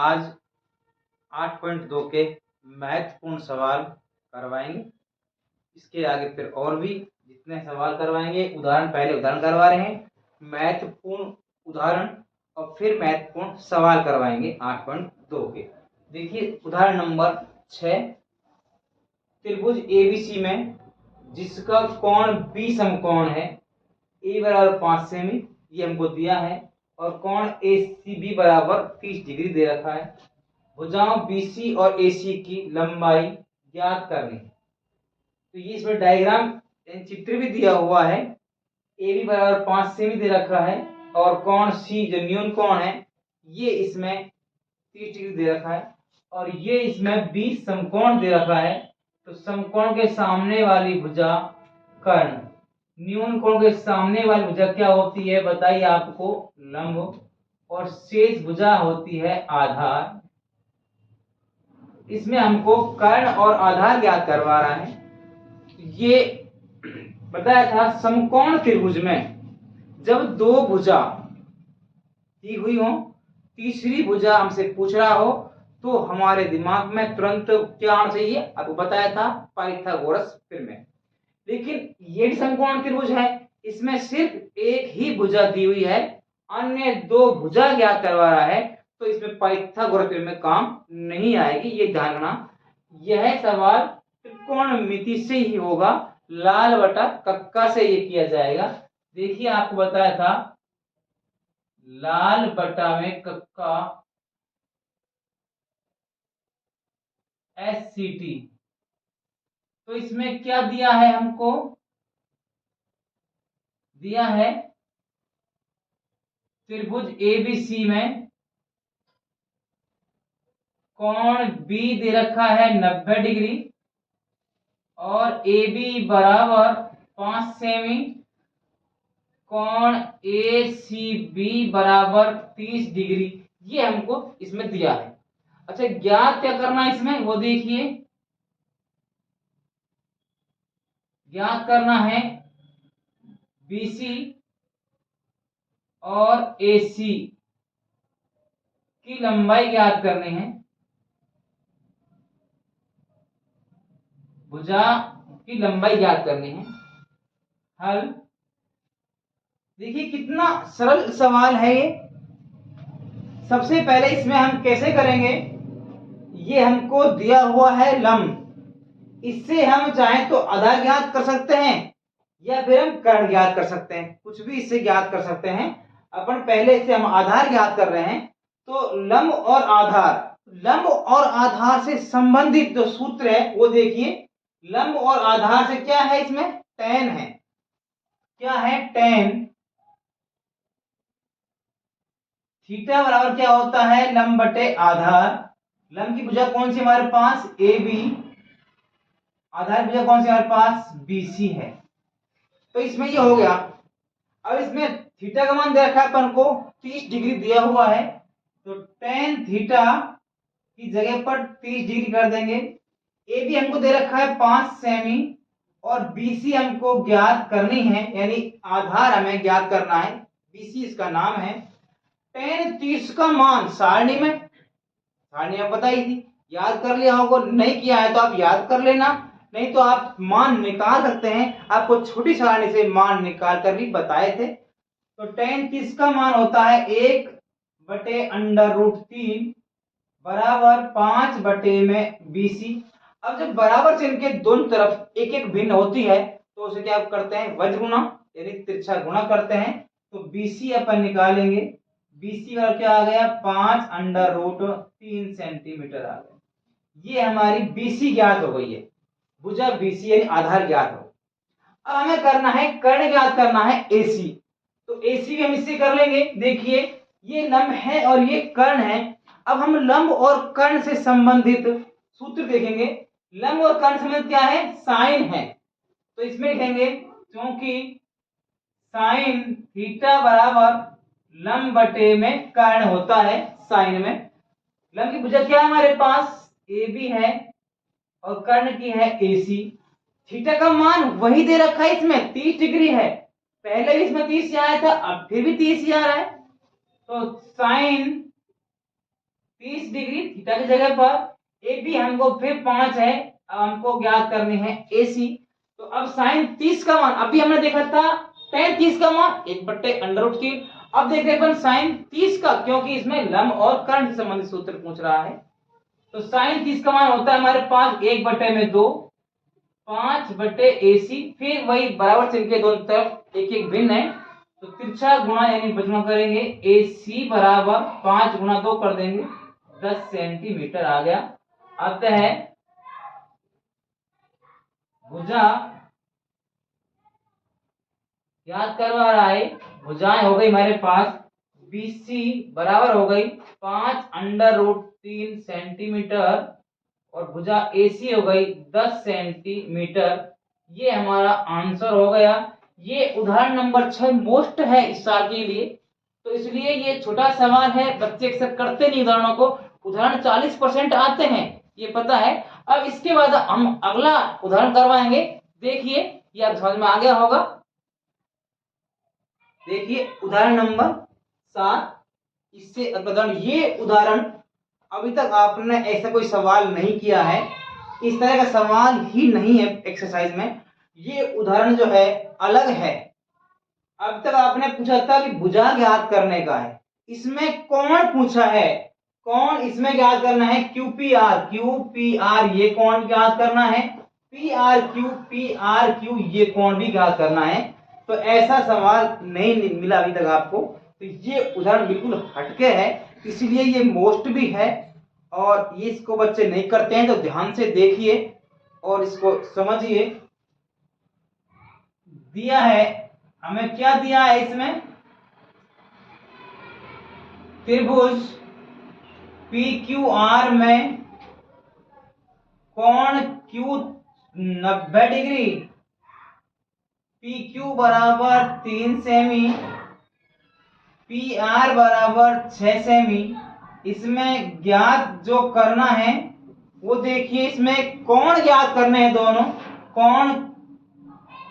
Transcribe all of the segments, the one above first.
आज 8.2 के महत्वपूर्ण सवाल करवाएंगे। इसके आगे फिर और भी जितने सवाल करवाएंगे, पहले उदाहरण करवा रहे हैं, महत्वपूर्ण उदाहरण और फिर महत्वपूर्ण सवाल करवाएंगे 8.2 के। देखिए उदाहरण नंबर 6, त्रिभुज एबीसी में जिसका कोण बी समकोण है, ए बराबर 5 सेमी ये हमको दिया है, और कोण एसीबी बराबर 30 डिग्री दे रखा है। भुजाओं बीसी और एसी की लंबाई ज्ञात करनी है। तो ये इसमें डायग्राम चित्र भी दिया हुआ है। ए बी बराबर 5 सेमी दे रखा है, और कोण सी जो न्यून कोण है ये इसमें 30 डिग्री दे रखा है, और ये इसमें बी समकोण दे रखा है। तो समकोण के सामने वाली भुजा कर्ण, न्यून कोण के सामने वाली भुजा क्या होती है बताइए आपको? लंब, और शेष भुजा होती है आधार। इसमें हमको कर्ण और आधार ज्ञात करवा रहा है। ये बताया था समकोण त्रिभुज में जब दो भुजा दी हुई हो, तीसरी भुजा हमसे पूछ रहा हो, तो हमारे दिमाग में तुरंत क्या आना चाहिए? आपको बताया था पाइथागोरस प्रमेय। लेकिन ये भी समकोण त्रिभुज है, इसमें सिर्फ एक ही भुजा दी हुई है, अन्य दो भुजा ज्ञात करवा रहा है, तो इसमें पाइथागोरस प्रमेय काम नहीं आएगी, ये ध्यान रखना। यह सवाल त्रिकोणमिति से ही होगा, लाल बटा कक्का से ये किया जाएगा। देखिए आपको बताया था लाल बटा में कक्का SCT। तो इसमें क्या दिया है हमको? दिया है त्रिभुज ABC में कोण B दे रखा है 90 डिग्री, और AB बराबर 5 सेमी, कोण ACB बराबर 30 डिग्री, ये हमको इसमें दिया है। अच्छा, ज्ञात क्या करना है इसमें वो देखिए। ज्ञात करना है BC और AC की लंबाई ज्ञात करनी है, भुजा की लंबाई ज्ञात करनी है। हल। देखिए कितना सरल सवाल है ये। सबसे पहले इसमें हम कैसे करेंगे? ये हमको दिया हुआ है लंब, इससे हम चाहें तो आधार ज्ञात कर सकते हैं या फिर हम कर्ण ज्ञात कर सकते हैं, कुछ भी इससे ज्ञात कर सकते हैं। अपन पहले से हम आधार ज्ञात कर रहे हैं, तो लंब और आधार से संबंधित जो सूत्र है वो देखिए। लंब और आधार से क्या है? इसमें tan है। क्या है? tan। थीटा बराबर क्या होता है? लंब बटे आधार। लंब की भुजा कौन सी हमारे पास? AB। आधार भुजा कौन सी हमारे पास? BC है। तो इसमें ये हो गया। अब इसमें थीटा का मान दे रखा है अपन को 30 डिग्री दिया हुआ है, तो tan थीटा की जगह पर 30 डिग्री कर देंगे। ए बी हमको दे रखा है 5 सेमी, और BC हमको ज्ञात करनी है, यानी आधार हमें ज्ञात करना है, BC इसका नाम है। tan 30 का मान सारणी में पता ही थी, याद कर लिया होगा, नहीं किया है तो आप याद कर लेना, नहीं तो आप मान निकाल सकते हैं। आपको छोटी सारणी से मान निकाल कर भी बताए थे। तो tan 30 का मान होता है 1/√3 बराबर 5 बटे में BC। अब जब बराबर चिन्ह के दोनों तरफ एक एक भिन्न होती है, तो उसे क्या करते हैं? वज्र गुणा, यानी तिरछा गुणा करते हैं। तो BC अपन निकालेंगे। BC बराबर क्या आ गया? 5√3 सेंटीमीटर आ गया। ये हमारी BC ज्ञात हो गई है, भुजा BC यानी आधार ज्ञात हो। अब हमें करना है कर्ण ज्ञात करना है AC। तो AC भी हम इससे कर लेंगे। देखिए ये लंब है और ये कर्ण है। अब हम लंब और कर्ण से संबंधित सूत्र देखेंगे। लंब और कर्ण संबंधित क्या है? साइन है। तो इसमें लिखेंगे क्योंकि साइन थीटा बराबर लंब बटे में कर्ण होता है। साइन में लंब की भुजा क्या है हमारे पास? AB है, और कर्ण की है AC। थीटा का मान वही दे रखा है, इसमें 30 डिग्री है, पहले भी इसमें 30 आया था, अब फिर भी 30 आ रहा है। तो साइन 30 डिग्री थीटा की जगह पर। ए बी हमको फिर 5 है, अब हमको ज्ञात करनी है ए सी। तो अब साइन 30 का मान अभी हमने देखा था, tan 30 का मान 1/√3। अब देख रहे अपन साइन 30 का, क्योंकि इसमें लंब और कर्ण से संबंधित सूत्र पूछ रहा है। तो साइन 30 का मान होता है हमारे पास 1/2, 5/AC। फिर वही बराबर चिन्ह के दोनों तरफ एक एक भिन्न है, तो तिरछा गुणा यानी बचना करेंगे। AC बराबर 5 गुणा 2 कर देंगे, 10 सेंटीमीटर आ गया। अतः भुजा याद करवा रहा है, भुजाएं हो गई हमारे पास BC बराबर हो गई 5√3 सेंटीमीटर और भुजा AC हो गई 10 सेंटीमीटर। ये हमारा आंसर हो गया। ये उदाहरण नंबर 6 मोस्ट है इस साल के लिए, तो इसलिए ये छोटा सवाल है, बच्चे अक्सर करते नहीं उदाहरणों को। उदाहरण 40% आते हैं, ये पता है। अब इसके बाद हम अगला उदाहरण करवाएंगे। देखिए ये आप समझ में आ गया होगा। देखिए उदाहरण नंबर 7, इससे उदाहरण, ये उदाहरण अभी तक आपने ऐसा कोई सवाल नहीं किया है, इस तरह का सवाल ही नहीं है एक्सरसाइज में। ये उदाहरण जो है अलग है। अब तक आपने पूछा था कि भुजा ज्ञात करने का है, इसमें कौन पूछा है, कौन इसमें ज्ञात करना है, QPR ये कौन ज्ञात करना है, PRQ ये कौन भी ज्ञात करना है। तो ऐसा सवाल नहीं मिला अभी तक आपको, तो ये उदाहरण बिल्कुल हटके है, इसलिए ये मोस्ट भी है। और ये इसको बच्चे नहीं करते हैं, तो ध्यान से देखिए और इसको समझिए। दिया है हमें, क्या दिया है इसमें, त्रिभुज PQR में कोण Q 90 डिग्री, PQ बराबर 3 सेमी, PR बराबर 6 सेमी। इसमें ज्ञात जो करना है वो देखिए, इसमें कोण ज्ञात करने हैं दोनों, कोण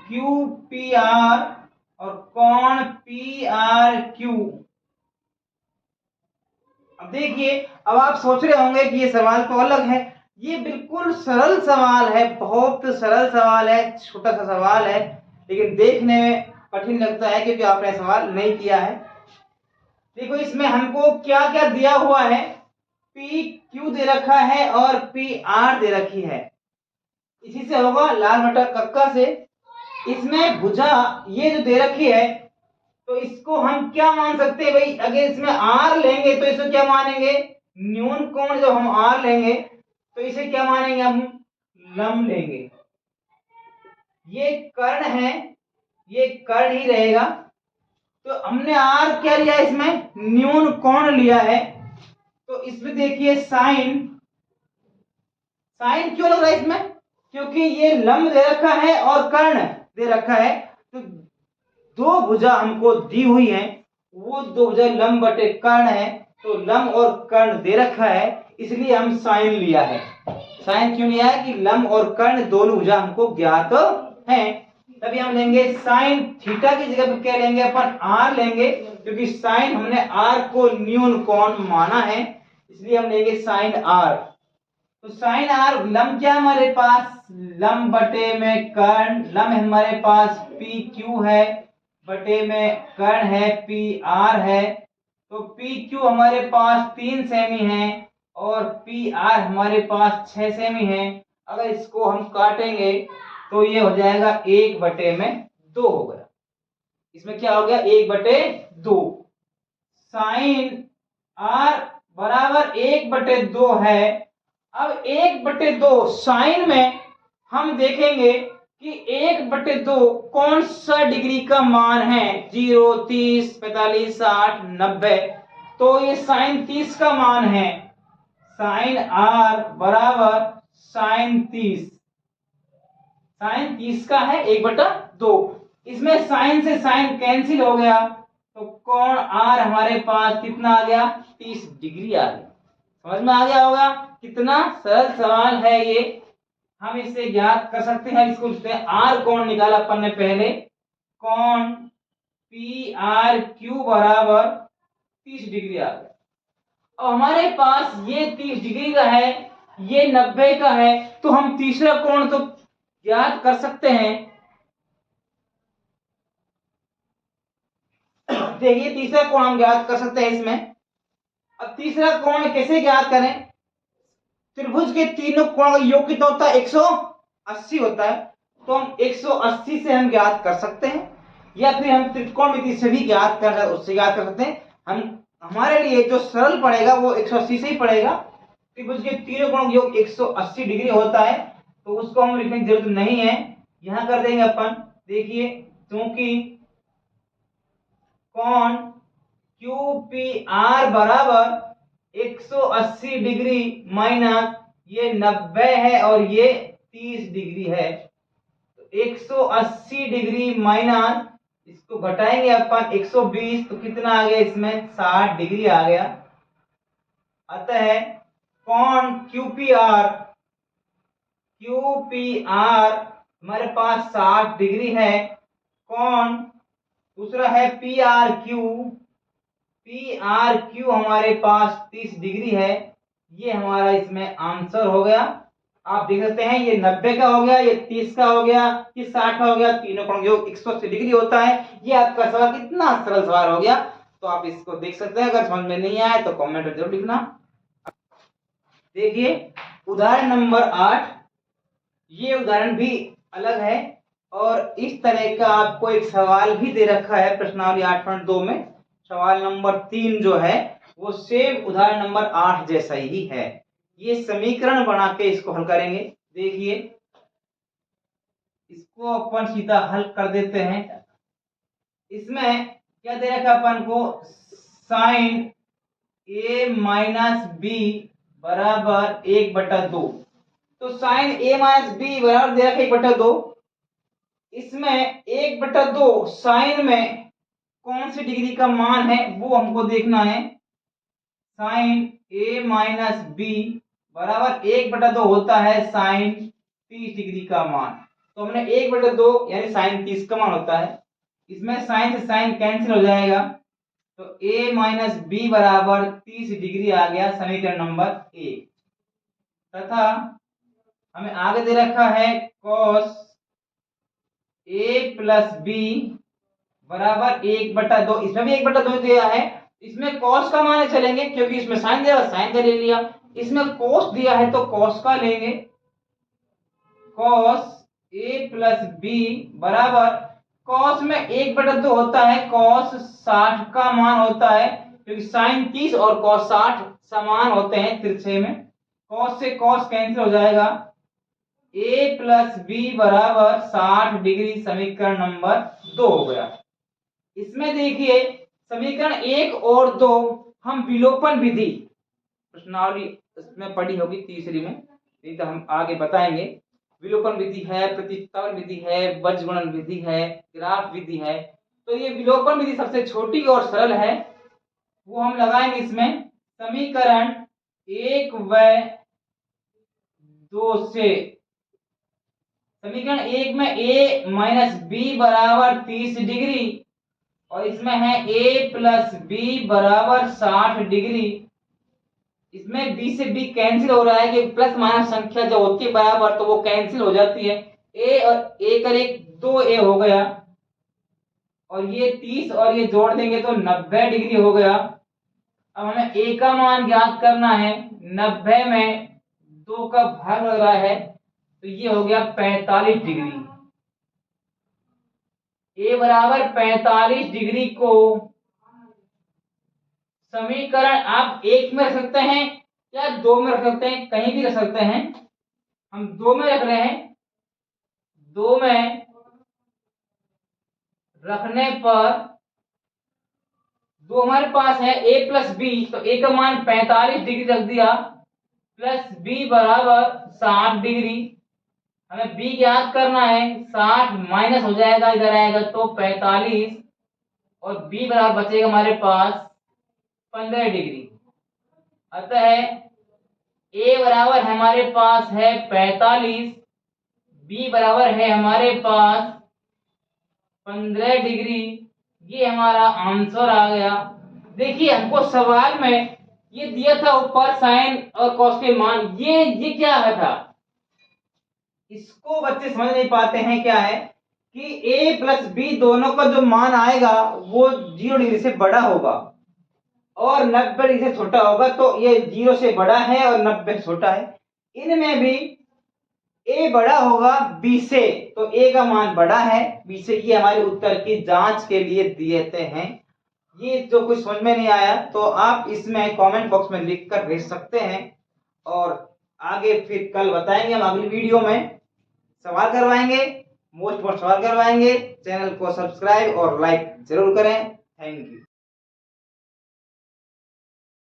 QPR और कोण PRQ। अब देखिए, अब आप सोच रहे होंगे कि ये सवाल तो अलग है। ये बिल्कुल सरल सवाल है, बहुत सरल सवाल है, छोटा सा सवाल है, लेकिन देखने में कठिन लगता है क्योंकि आपने सवाल नहीं किया है। देखो इसमें हमको क्या क्या दिया हुआ है, PQ दे रखा है और PR दे रखी है। इसी से होगा लाल मटर कक्का से। इसमें भुजा ये जो दे रखी है, तो इसको हम क्या मान सकते हैं भाई, अगर इसमें R लेंगे तो इसको क्या मानेंगे, न्यून कोण जो हम R लेंगे तो इसे क्या मानेंगे, हम लंब लेंगे। ये कर्ण है, ये कर्ण ही रहेगा। तो हमने R क्या लिया, इसमें न्यून कोण लिया है। तो इसमें देखिए साइन, साइन क्यों लग रहा है इसमें, क्योंकि ये लंब दे रखा है और कर्ण दे रखा है। तो दो भुजा हमको दी हुई है, वो दो भुजा लंब बटे कर्ण है, तो लंब और कर्ण दे रखा है, इसलिए हम साइन लिया है। साइन क्यों लिया है कि लंब और कर्ण दोनों भुजा हमको ज्ञात हैं। तभी हम लेंगे साइन थीटा की जगह पर क्या लेंगे, अपन आर लेंगे, क्योंकि साइन हमने आर को न्यून कोण माना है, इसलिए हम लेंगे साइन आर। तो साइन आर लंब क्या हमारे पास, लंब बटे में कर्ण, लंब हमारे पास पी क्यू है, बटे में कर्ण है पी आर है। तो पी क्यू हमारे पास 3 सेमी है और पी आर हमारे पास 6 सेमी है। अगर इसको हम काटेंगे तो ये हो जाएगा 1/2 हो गया। इसमें क्या हो गया, 1/2। साइन आर बराबर 1/2 है। अब 1/2 साइन में हम देखेंगे कि 1/2 कौन सा डिग्री का मान है, 0, 30, 45, 60, 90। तो ये साइन 30 का मान है। साइन आर बराबर साइन 30, साइन 30 का है 1/2। इसमें साइन से साइन कैंसिल हो गया, तो कोण आर हमारे पास कितना आ गया, 30 डिग्री आ गया। समझ में आ गया होगा, कितना सरल सवाल है ये, हम इससे ज्ञात कर सकते हैं। इसको आर कोण निकाला अपन ने पहले, कोण पी आर क्यू बराबर 30 डिग्री आ गया। अब हमारे पास ये 30 डिग्री का है, ये 90 का है, तो हम तीसरा कोण तो ज्ञात कर सकते हैं। देखिए तीसरा कोण हम ज्ञात कर सकते हैं इसमें। अब तीसरा कोण कैसे ज्ञात करें? त्रिभुज के तीनों कोण का योग कितना होता है? 180 होता है। तो हम 180 से हम ज्ञात कर सकते हैं, या फिर हम त्रिकोणमिति से भी ज्ञात कर उससे ज्ञात कर सकते हैं। हमारे लिए जो सरल पड़ेगा वो 180 से ही पड़ेगा। त्रिभुज के तीनों कोण का योग 180 डिग्री होता है, तो उसको हम लिखने की जरूरत नहीं है, यहां कर देंगे अपन। देखिए क्योंकि कोण QPR बराबर 180 डिग्री माइनस ये 90 है और ये 30 डिग्री है, तो 180 डिग्री माइनस इसको घटाएंगे अपन 120, तो कितना आ गया इसमें? 60 डिग्री आ गया। अतः कोण QPR हमारे पास 60 डिग्री है। कोण दूसरा है PRQ हमारे पास 30 डिग्री है। ये हमारा इसमें आंसर हो गया। आप देख सकते हैं ये 90 का हो गया, ये 30 का हो गया, ये 60 का हो गया, तीनों कोण योग 180 डिग्री होता है। ये आपका सवाल कितना सरल सवाल हो गया। तो आप इसको देख सकते हैं। अगर समझ में नहीं आए तो कमेंट में जरूर लिखना। देखिए उदाहरण नंबर 8, ये उदाहरण भी अलग है और इस तरह का आपको एक सवाल भी दे रखा है प्रश्नावली 8.2 में। सवाल नंबर 3 जो है वो सेम उदाहरण नंबर 8 जैसा ही है। ये समीकरण बना के इसको हल करेंगे। देखिए इसको अपन सीधा हल कर देते हैं। इसमें क्या दे रखा अपन को? साइन A माइनस बी बराबर 1/2। तो साइन A माइनस बी बराबर दे रखा 1/2। इसमें 1/2 साइन में कौन सी डिग्री का मान है वो हमको देखना है। साइन A माइनस बी बराबर 1/2 होता है साइन 30 डिग्री का मान। तो हमने 1/2 यानी साइन 30 का मान होता है। इसमें साइन से साइन कैंसिल हो जाएगा, तो A माइनस बी बराबर 30 डिग्री आ गया समीकरण नंबर 1। तथा हमें आगे दे रखा है cos A प्लस बी बराबर 1/2। इसमें भी 1/2 दिया है। इसमें cos का मान चलेंगे क्योंकि इसमें साइन दिया, साइन का ले लिया। इसमें cos दिया है तो cos का लेंगे। cos A प्लस बी बराबर, cos में 1/2 होता है, cos 60 का मान होता है क्योंकि साइन 30 और cos 60 समान होते हैं तिरछे में। cos से cos कैंसिल हो जाएगा। A प्लस बी बराबर 60 डिग्री समीकरण नंबर 2 हो गया। इसमें देखिए समीकरण 1 और 2 हम विलोपन विधि प्रश्नावली इसमें पढ़ी होगी तीसरी में, नहीं तो हम आगे बताएंगे। विलोपन विधि है, प्रतिस्थापन विधि है, बीजगुणन विधि है, ग्राफ विधि है। तो ये विलोपन विधि सबसे छोटी और सरल है, वो हम लगाएंगे इसमें। समीकरण 1 व 2 से समीकरण 1 में A माइनस बी बराबर 30 डिग्री और इसमें है A प्लस बी बराबर 60 डिग्री। इसमें b से b कैंसिल हो रहा है कि प्लस माइनस संख्या जो होती है बराबर तो वो कैंसिल हो जाती है। a और a कर एक 2a हो गया और ये 30 और ये जोड़ देंगे तो 90 डिग्री हो गया। अब हमें a का मान ज्ञात करना है। 90 में 2 का भाग लग रहा है तो ये हो गया 45 डिग्री। a बराबर 45 डिग्री को समीकरण आप 1 में रख सकते हैं या 2 में रख सकते हैं, कहीं भी रख सकते हैं। हम 2 में रख रहे हैं। 2 में रखने पर 2 हमारे पास है a प्लस बी, तो a का मान 45 डिग्री रख दिया प्लस b बराबर 60 डिग्री। हमें b ज्ञात करना है। 60 माइनस हो जाएगा, इधर आएगा तो 45 और b बराबर बचेगा हमारे पास 15 डिग्री। अतः a बराबर हमारे पास है 45, b बराबर है हमारे पास 15 डिग्री। ये हमारा आंसर आ गया। देखिए हमको सवाल में ये दिया था ऊपर साइन और कॉस के मान, ये क्या था? इसको बच्चे समझ नहीं पाते हैं, क्या है कि a प्लस बी दोनों का जो मान आएगा वो 0 डिग्री से बड़ा होगा और 90 डिग्री से छोटा होगा, तो ये 0 से बड़ा है और 90 से छोटा है। इनमें भी a बड़ा होगा b से, तो a का मान बड़ा है b से। ये हमारे उत्तर की जांच के लिए दिए हैं। ये जो कुछ समझ में नहीं आया तो आप इसमें कमेंट बॉक्स में लिख कर भेज सकते हैं, और आगे फिर कल बताएंगे हम अगली वीडियो में, सवाल करवाएंगे, मोस्ट सवाल करवाएंगे। चैनल को सब्सक्राइब और लाइक जरूर करें। Thank you.